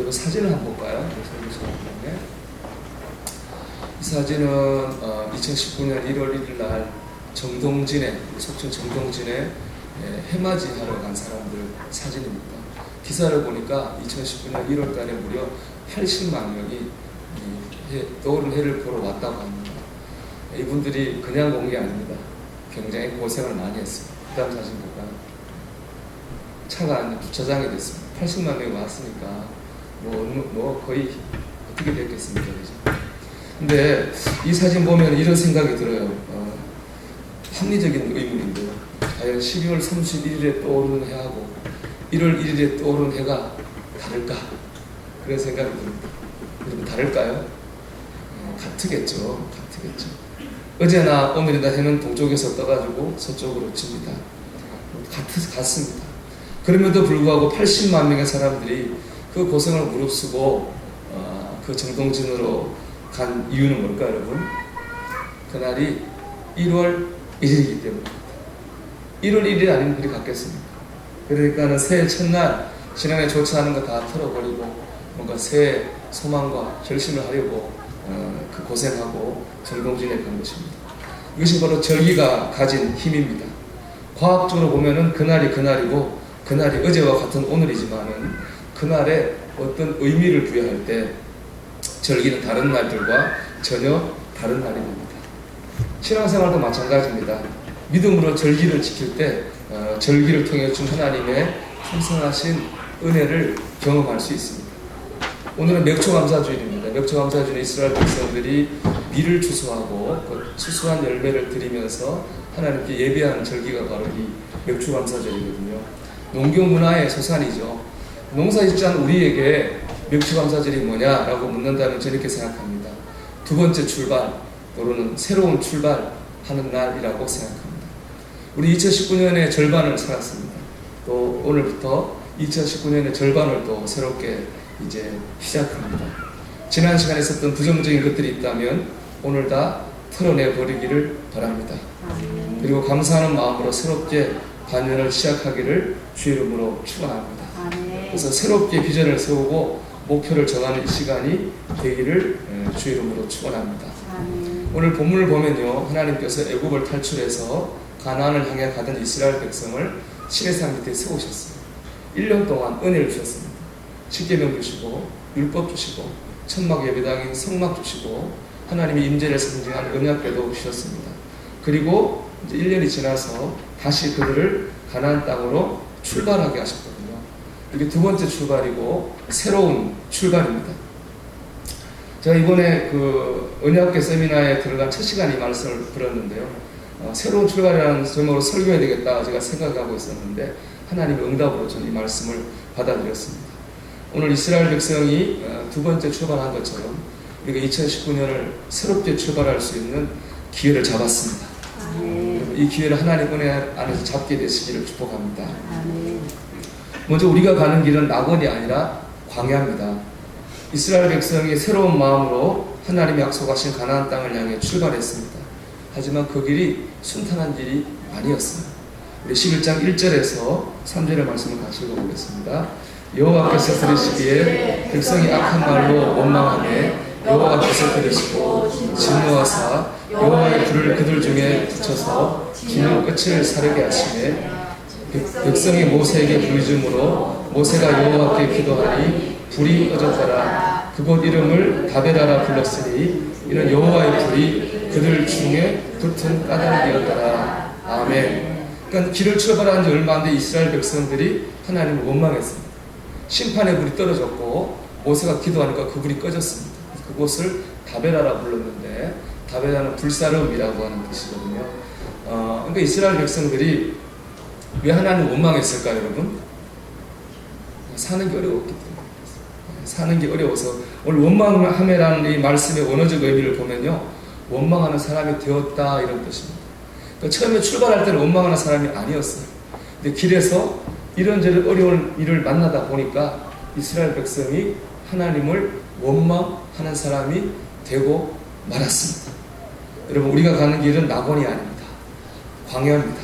그리고 사진을 한번 볼까요? 이 사진은 2019년 1월 1일 날 정동진에, 속초 정동진에 해맞이 하러 간 사람들 사진입니다. 기사를 보니까 2019년 1월 달에 무려 80만 명이 떠오른 해를 보러 왔다고 합니다. 이분들이 그냥 온 게 아닙니다. 굉장히 고생을 많이 했습니다. 그 다음 사진 볼까요? 차가 이제 주차장이 됐습니다. 80만 명이 왔으니까 뭐 거의 어떻게 됐겠습니까? 그죠? 근데 이 사진 보면 이런 생각이 들어요. 합리적인 의문인데요. 과연 12월 31일에 떠오르는 해하고 1월 1일에 떠오르는 해가 다를까? 그런 생각이 듭니다. 여러분 다를까요? 같겠죠. 어제나 오늘이나 해는 동쪽에서 떠가지고 서쪽으로 칩니다. 같습니다. 그럼에도 불구하고 80만 명의 사람들이 그 고생을 무릅쓰고 그 정동진으로 간 이유는 뭘까요, 여러분? 그날이 1월 1일이기 때문입니다. 1월 1일 아니면 그리 갔겠습니까? 그러니까는 새해 첫날 신앙에 좋지 않은 거 다 털어버리고 뭔가 새해 소망과 결심을 하려고 그 고생하고 정동진에 간 것입니다. 이것이 바로 절기가 가진 힘입니다. 과학적으로 보면은 그날이 그날이고 그날이 어제와 같은 오늘이지만은 그날에 어떤 의미를 부여할 때 절기는 다른 날들과 전혀 다른 날이 됩니다. 신앙생활도 마찬가지입니다. 믿음으로 절기를 지킬 때 절기를 통해 준 하나님의 풍성하신 은혜를 경험할 수 있습니다. 오늘은 맥초감사주일입니다. 맥초감사주일은 이스라엘 백성들이 밀을 추수하고 그 추수한 열매를 드리면서 하나님께 예배하는 절기가 바로 이 맥초감사절이거든요. 농경 문화의 소산이죠. 농사 짓지 않은 우리에게 맥초감사절이 뭐냐라고 묻는다면 저는 이렇게 생각합니다. 두 번째 출발 또는 새로운 출발하는 날이라고 생각합니다. 우리 2019년의 절반을 살았습니다. 또 오늘부터 2019년의 절반을 또 새롭게 이제 시작합니다. 지난 시간에 있었던 부정적인 것들이 있다면 오늘 다 털어내버리기를 바랍니다. 그리고 감사하는 마음으로 새롭게 반년을 시작하기를 주의 이름으로 축원합니다. 그래서 새롭게 비전을 세우고 목표를 정하는 이 시간이 되기를 주의 이름으로 축원합니다. 오늘 본문을 보면요, 하나님께서 애굽을 탈출해서 가나안을 향해 가던 이스라엘 백성을 시내산 밑에 세우셨어요. 1년 동안 은혜를 주셨습니다. 십계명 주시고 율법 주시고 천막 예배당인 성막 주시고 하나님의 임재를 상징한 언약궤도 주셨습니다. 그리고 이제 1년이 지나서 다시 그들을 가나안 땅으로 출발하게 하셨거든요. 이게 두 번째 출발이고 새로운 출발입니다. 제가 이번에 그 언약궤 세미나에 들어간 첫 시간 이 말씀을 들었는데요. 새로운 출발이라는 제목으로 설교해야 되겠다 제가 생각하고 있었는데 하나님의 응답으로 저는 이 말씀을 받아들였습니다. 오늘 이스라엘 백성이 두 번째 출발한 것처럼 우리가 2019년을 새롭게 출발할 수 있는 기회를 잡았습니다. 이 기회를 하나님 은혜 안에서 잡게 되시기를 축복합니다. 먼저 우리가 가는 길은 낙원이 아니라 광야입니다. 이스라엘 백성이 새로운 마음으로 하나님이 약속하신 가나안 땅을 향해 출발했습니다. 하지만 그 길이 순탄한 길이 아니었어요. 우리 11장 1절에서 3절의 말씀을 같이 읽어보겠습니다. 여호와께서 들으시기에 백성이 악한 말로 원망하되 여호와께서 들으시고 진노하사 여호와의 불을 그들 중에 붙여서 진노 끝을 사르게 하시매 백성이 모세에게 부르짖음으로 모세가 여호와께 기도하니 불이 꺼졌더라. 그곳 이름을 다베라라 불렀으니 이는 여호와의 불이 그들 중에 붙은 까닭이었더라. 아멘. 그러니까 길을 출발한 지 얼마 안 돼 이스라엘 백성들이 하나님을 원망했습니다. 심판의 불이 떨어졌고 모세가 기도하니까 그 불이 꺼졌습니다. 그곳을 다베라라 불렀는데 다베라는 불사름이라고 하는 뜻이거든요. 그러니까 이스라엘 백성들이 왜 하나님을 원망했을까요, 여러분? 사는 게 어려웠기 때문에. 사는 게 어려워서 오늘 원망함이라는 이 말씀의 원어적 의미를 보면요, 원망하는 사람이 되었다 이런 뜻입니다. 그러니까 처음에 출발할 때는 원망하는 사람이 아니었어요. 근데 길에서 이런저런 어려운 일을 만나다 보니까 이스라엘 백성이 하나님을 원망하는 사람이 되고 말았습니다. 여러분, 우리가 가는 길은 낙원이 아닙니다. 광야입니다.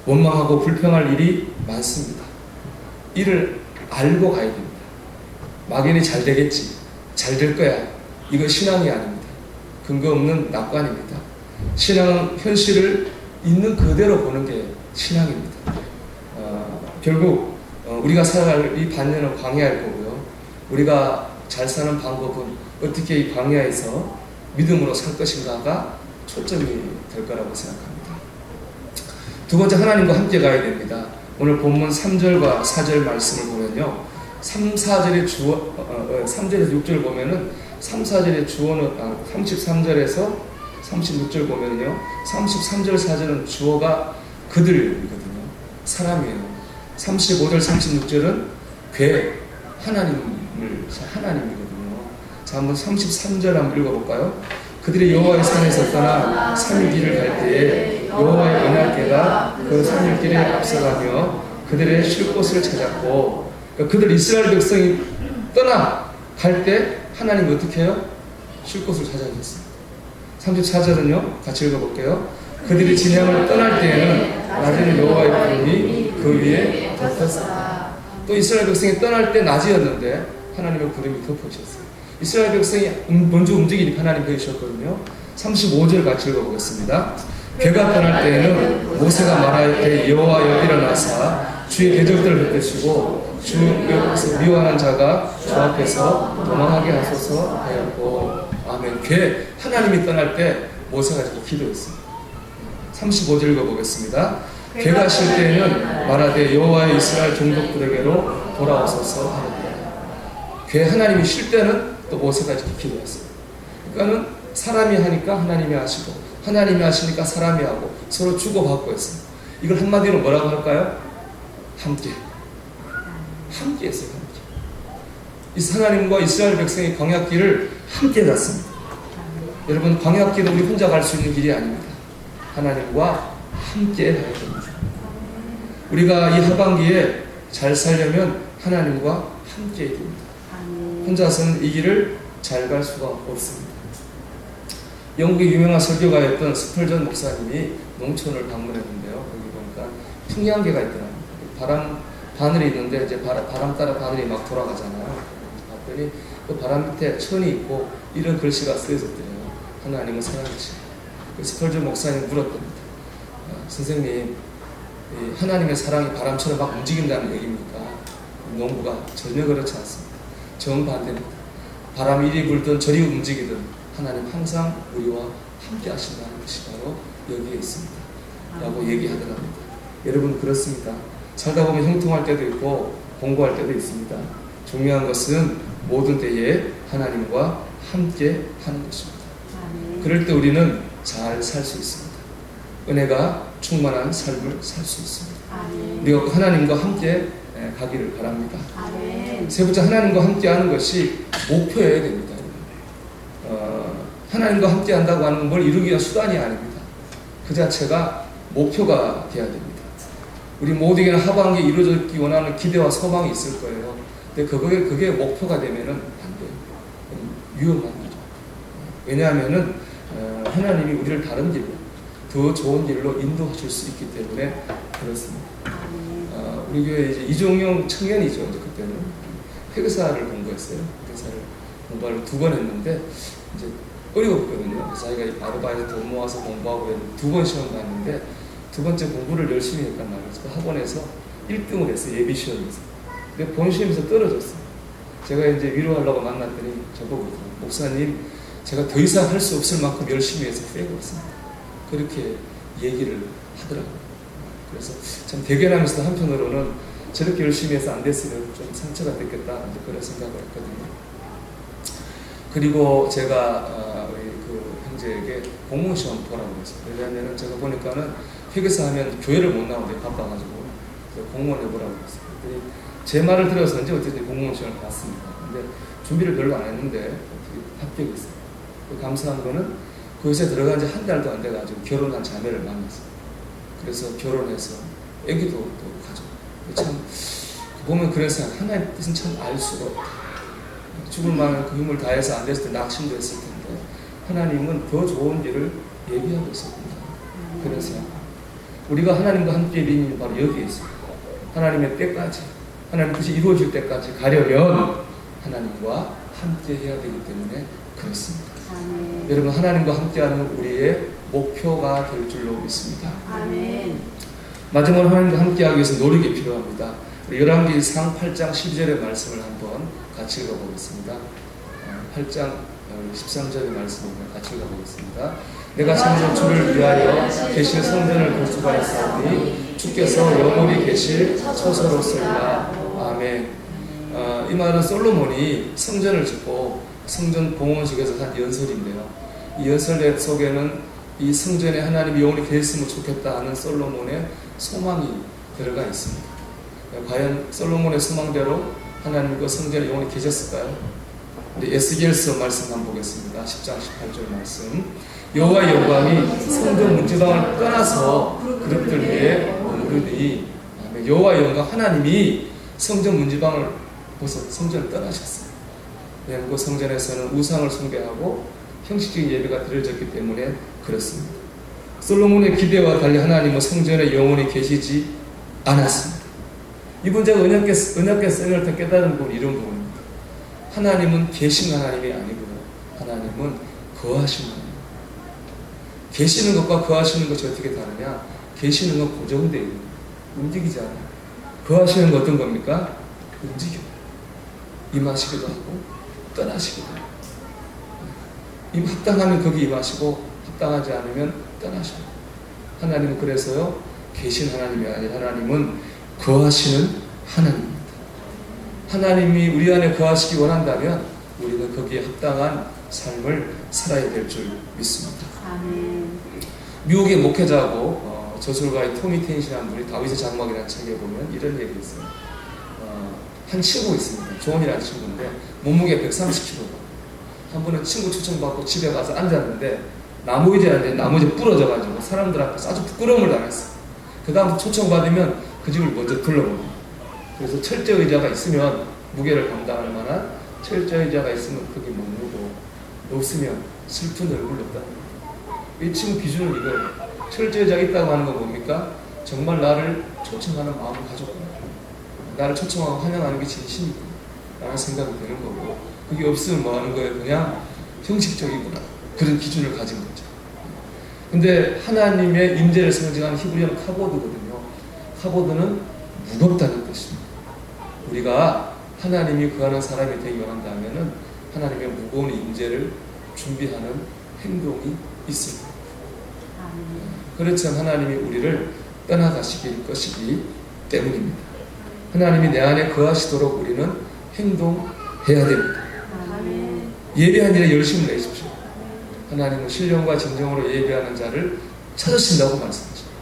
원망하고 불평할 일이 많습니다. 이를 알고 가야 됩니다. 막연히 잘 되겠지, 잘 될 거야. 이거 신앙이 아닙니다. 근거 없는 낙관입니다. 신앙은 현실을 있는 그대로 보는 게 신앙입니다. 결국 우리가 살아갈 이 반년은 광야일 거고요. 우리가 잘 사는 방법은 어떻게 이 광야에서 믿음으로 살 것인가가 초점이 될 거라고 생각합니다. 두 번째, 하나님과 함께 가야 됩니다. 오늘 본문 3절과 4절 말씀을 보면요. 3절에서 6절 보면은 3, 4절의 주어는 33절에서 36절 보면요. 33절, 4절은 주어가 그들이거든요. 사람이에요. 35절, 36절은 하나님이거든요. 자, 한번 33절 한번 읽어볼까요? 그들이 여호와의 산에서 떠나 3일 길을 갈 때에 여호와의 은알대가 그 3일 길에 앞서가며 그들의 쉴 곳을 찾았고, 그러니까 그들 이스라엘 백성이 떠나 갈 때 하나님이 어떻게 해요? 쉴 곳을 찾아주셨습니다. 34절은요, 같이 읽어볼게요. 그들이 진양을 떠날 때에는 낮에는 여호와의 구름이 그 위에 덮었다. 또 이스라엘 백성이 떠날 때 낮이었는데 하나님의 구름이 덮어주셨어요. 이스라엘 백성이 먼저 움직이니까 하나님 보여주셨거든요. 35절 같이 읽어보겠습니다. 괴가 떠날 때에는 모세가 말하였되 여호와여 일어나사 주의 대적들을 흩으시고 주 옆에서 미워하는 자가 주 앞에서 도망하게 하소서 하였고. 아멘. 괴, 하나님이 떠날 때 모세가 이렇게 기도했습니다. 35절 읽어보겠습니다. 괴가 쉴 때에는 말하되 여호와의 이스라엘 종족들에게로 돌아오소서 하였다. 괴, 하나님이 쉴 때는 또 모세가 이렇게 기도했어요. 그러니까는 사람이 하니까 하나님이 하시고, 하나님이 하시니까 사람이 하고, 서로 주고받고 했어요. 이걸 한마디로 뭐라고 할까요? 함께. 함께 했어요. 함께. 하나님과 이스라엘 백성의 광야길을 함께 갔습니다. 여러분, 광야길은 우리 혼자 갈 수 있는 길이 아닙니다. 하나님과 함께 가야 됩니다. 우리가 이 하반기에 잘 살려면 하나님과 함께 해야 됩니다. 혼자서는 이 길을 잘 갈 수가 없습니다. 영국의 유명한 설교가였던 스펄전 목사님이 농촌을 방문했는데요. 거기 보니까 풍량개가 있더라고요. 바늘이 있는데 이제 바람 따라 바늘이 막 돌아가잖아요. 봤더니 그 바람 밑에 천이 있고 이런 글씨가 쓰여졌더래요. 하나님은 사랑이시다. 스펄전 목사님이 물었답니다. 선생님, 하나님의 사랑이 바람처럼 막 움직인다는 얘기입니까? 농부가 전혀 그렇지 않습니다. 정반대입니다. 바람이 이리 불든 저리 움직이든 하나님 항상 우리와 함께 하신다는 것이 바로 여기에 있습니다. 라고 얘기하더랍니다. 여러분, 그렇습니다. 살다 보면 형통할 때도 있고 공부할 때도 있습니다. 중요한 것은 모든 때에 하나님과 함께 하는 것입니다. 그럴 때 우리는 잘 살 수 있습니다. 은혜가 충만한 삶을 살 수 있습니다. 우리가 하나님과 함께 가기를 바랍니다. 세 번째, 하나님과 함께 하는 것이 목표여야 됩니다. 하나님과 함께 한다고 하는 건 뭘 이루기 위한 수단이 아닙니다. 그 자체가 목표가 되어야 됩니다. 우리 모두에게는 하반기에 이루어지기 원하는 기대와 소망이 있을 거예요. 근데 그게 목표가 되면은 안 돼요. 위험한 거죠. 왜냐하면은 하나님이 우리를 다른 길로, 더 좋은 길로 인도하실 수 있기 때문에 그렇습니다. 우리 교회 이제 이종용 청년이죠. 그때는 회계사를 공부했어요. 회계사를 공부를 2번 했는데 이제 어려웠거든요. 자기가 아르바이트 돈 모아서 공부하고 2번 시험 봤는데 두 번째 공부를 열심히 했단 말이에요. 그 학원에서 1등을 했어요. 예비 시험에서. 근데 본 시험에서 떨어졌어요. 제가 이제 위로하려고 만났더니 저보고, 목사님, 제가 더 이상 할 수 없을 만큼 열심히 해서 빼고 있습니다. 그렇게 얘기를 하더라고요. 그래서 참 대견하면서도 한편으로는 저렇게 열심히 해서 안 됐으면 좀 상처가 됐겠다, 그런 생각을 했거든요. 그리고 제가 우리 그 형제에게 공무원 시험 보라고 했어요. 왜냐하면 제가 보니까는 회계사 하면 교회를 못 나오는데 바빠가지고 공무원 해보라고 했어요. 그랬더니 제 말을 들어서인지 어쨌든 공무원 시험을 봤습니다. 근데 준비를 별로 안 했는데 합격했어요. 감사한 거는 그 회사에 들어간 지 한 달도 안 돼가지고 결혼한 자매를 만났어요. 그래서 결혼해서 아기도 또 가져. 참 보면 그런 생각, 하나님의 뜻은 참 알 수가 없다. 죽을 만한 그 힘을 다해서 안 됐을 때 낙심도 했을 텐데 하나님은 더 좋은 길을 예비하고 있었습니다. 그런 생각. 우리가 하나님과 함께 있는 바로 여기에 있습니다. 하나님의 때까지, 하나님의 뜻이 이루어질 때까지 가려면 하나님과 함께 해야 되기 때문에 그렇습니다. 아멘. 여러분, 하나님과 함께하는 우리의 목표가 될 줄로 믿습니다. 아멘. 마지막으로 하나님과 함께하기 위해서 노력이 필요합니다. 열왕기상 8장 12절의 말씀을 한번 같이 읽어보겠습니다. 8장 13절의 말씀을 같이 읽어보겠습니다. 내가 창조 주를 위하여 계신 성전을 건축하였사오니 주께서 영원히 계실 처소로서이다. 아멘. 이 말은 솔로몬이 성전을 짓고 성전 봉헌식에서 한 연설인데요. 이 연설 속에는 이 성전에 하나님이 영원히 계셨으면 좋겠다 하는 솔로몬의 소망이 들어가 있습니다. 과연 솔로몬의 소망대로 하나님 그 성전에 영원히 계셨을까요? 에스겔서 말씀 한번 보겠습니다. 10장 18절 말씀. 여호와의 영광이 성전 문지방을 떠나서 그릇들 위에 머무르니. 여호와의 영광, 하나님이 성전 문지방을 벗어 성전을 떠나셨어요. 왜냐하면 그 성전에서는 우상을 숭배하고 형식적인 예배가 드려졌기 때문에 그렇습니다. 솔로몬의 기대와 달리 하나님은 성전에 영원히 계시지 않았습니다. 이 문제가 언약궤 썰을 때 깨달은 부분, 이런 부분입니다. 하나님은 계신 하나님이 아니고요, 하나님은 거하신 하나님. 계시는 것과 거하시는 것이 어떻게 다르냐? 계시는 건 고정되어 있는, 움직이지 않아요. 거하시는 건 어떤 겁니까? 움직여요. 임하시기도 하고 떠나시기도 하고. 합당하면 거기 임하시고 합당하지 않으면 떠나셔요. 하나님은 그래서요, 계신 하나님이 아니라 하나님은 거하시는 하나님입니다. 하나님이 우리 안에 거하시기 원한다면 우리는 거기에 합당한 삶을 살아야 될 줄 믿습니다. 아멘. 미국의 목회자하고 저술가의 토미 텐이라는 분이 다윗의 장막이라는 책에 보면 이런 얘기 있어요. 한 친구 있습니다. 조언이라는 친구인데 몸무게 130kg. 한 번은 친구 초청받고 집에 가서 앉았는데 나무의자에 앉았는데 나무의자 부러져가지고 사람들 앞에서 아주 부끄러움을 당했어요. 그 다음 초청받으면 그 집을 먼저 둘러봅니다. 그래서 철제 의자가 있으면 무게를 감당할 만한 철제 의자가 있으면 거기 머무르고 없으면 슬픈 얼굴로 떠납니다. 이 친구 기준은 이거예요. 철제 의자가 있다고 하는 건 뭡니까? 정말 나를 초청하는 마음을 가졌구나. 나를 초청하고 환영하는 게 진심이구나 라는 생각이 드는 거고, 그게 없으면 뭐 하는 거예요? 그냥 형식적이구나. 그런 기준을 가진 거죠. 근데 하나님의 임재를 상징하는 히브리어는 카보드거든요. 카보드는 무겁다는 뜻입니다. 우리가 하나님이 거하는 사람이 되기 원한다면은 하나님의 무거운 임재를 준비하는 행동이 있습니다. 그렇지만 하나님이 우리를 떠나가실 것이기 때문입니다. 하나님이 내 안에 거하시도록 우리는 행동해야 됩니다. 예배한 일에 열심을 내십시오. 하나님은 신령과 진정으로 예배하는 자를 찾으신다고 말씀하십니다.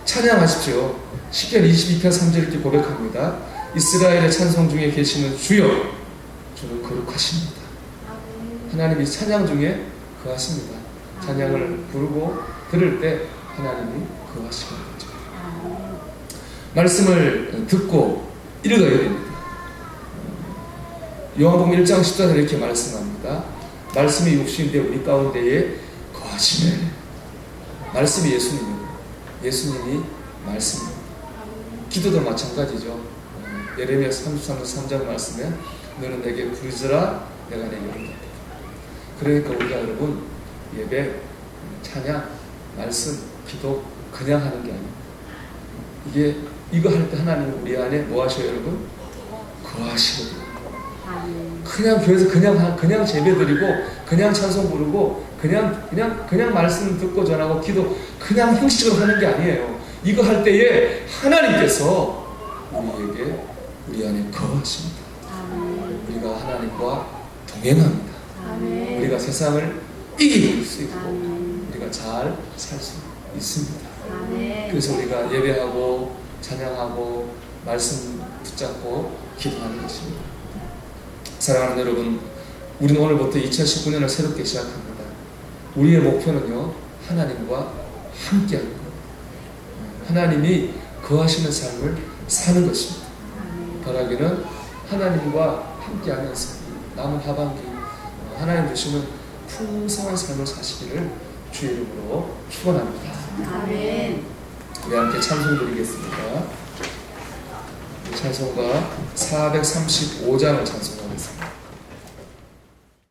찬양하십시오. 시편 22편 3절 이렇게 고백합니다. 이스라엘의 찬송 중에 계시는 주여, 주는 거룩하십니다. 하나님이 찬양 중에 거하십니다. 찬양을 부르고 들을 때 하나님이 거하시는 거죠. 말씀을 듣고 읽어야 됩니다. 요한복음 1장 14절에 이렇게 말씀합니다. 말씀이 육신인데 우리 가운데에 거하시네. 말씀이 예수님이고 예수님이 말씀입니다. 기도도 마찬가지죠. 예레미야 33장 3장 말씀에 너는 내게 부르짖으라 내가 내게 응답하리라. 그러니까 우리가 여러분 예배, 찬양, 말씀, 기도 그냥 하는 게 아니에요. 이거 할 때 하나님은 우리 안에 뭐 하셔요, 여러분? 거하시거든요. 그냥 교회에서 그냥 제배드리고 그냥 찬송 부르고 그냥 말씀 듣고 전하고 기도 그냥 형식적으로 하는 게 아니에요. 이거 할 때에 하나님께서 우리에게 우리 안에 거하십니다. 우리가 하나님과 동행합니다. 우리가 세상을 이길 수 있고 우리가 잘 살 수 있습니다. 그래서 우리가 예배하고 찬양하고 말씀 붙잡고 기도하는 것입니다. 사랑하는 여러분, 우리는 오늘부터 2019년을 새롭게 시작합니다. 우리의 목표는요, 하나님과 함께하는 것, 하나님이 거하시는 삶을 사는 것입니다. 바라기는 하나님과 함께하면서 남은 하반기 하나님 주시는 풍성한 삶을 사시기를 주의 이름으로 축원합니다. 아멘. 우리 함께 찬송 드리겠습니다. 찬송가 435장을 찬송하겠습니다.